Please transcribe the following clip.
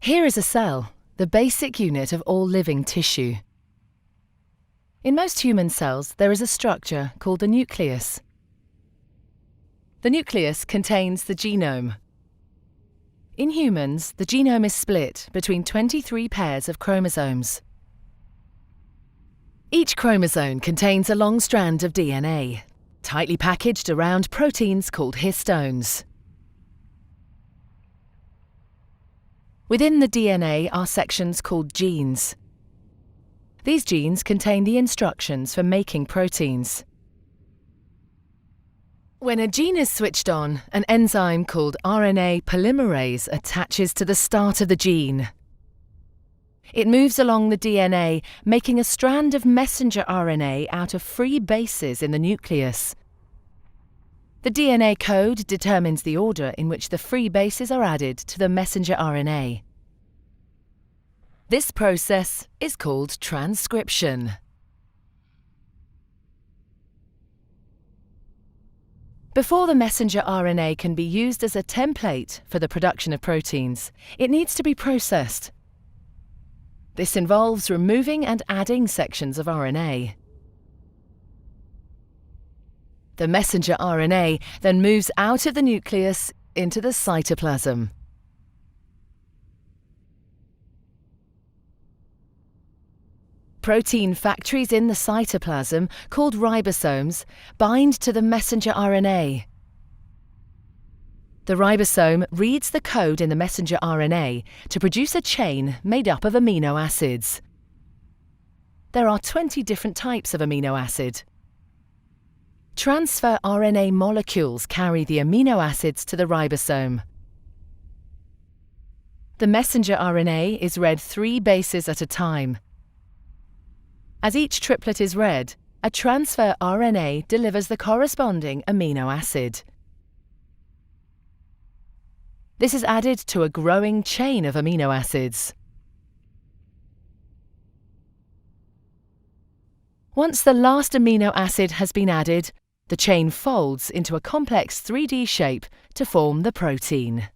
Here is a cell, the basic unit of all living tissue. In most human cells, there is a structure called the nucleus. The nucleus contains the genome. In humans, the genome is split between 23 pairs of chromosomes. Each chromosome contains a long strand of DNA, tightly packaged around proteins called histones. Within the DNA are sections called genes. These genes contain the instructions for making proteins. When a gene is switched on, an enzyme called RNA polymerase attaches to the start of the gene. It moves along the DNA, making a strand of messenger RNA out of free bases in the nucleus. The DNA code determines the order in which the free bases are added to the messenger RNA. This process is called transcription. Before the messenger RNA can be used as a template for the production of proteins, it needs to be processed. This involves removing and adding sections of RNA. The messenger RNA then moves out of the nucleus into the cytoplasm. Protein factories in the cytoplasm, called ribosomes, bind to the messenger RNA. The ribosome reads the code in the messenger RNA to produce a chain made up of amino acids. There are 20 different types of amino acid. Transfer RNA molecules carry the amino acids to the ribosome. The messenger RNA is read 3 bases at a time. As each triplet is read, a transfer RNA delivers the corresponding amino acid. This is added to a growing chain of amino acids. Once the last amino acid has been added, the chain folds into a complex 3D shape to form the protein.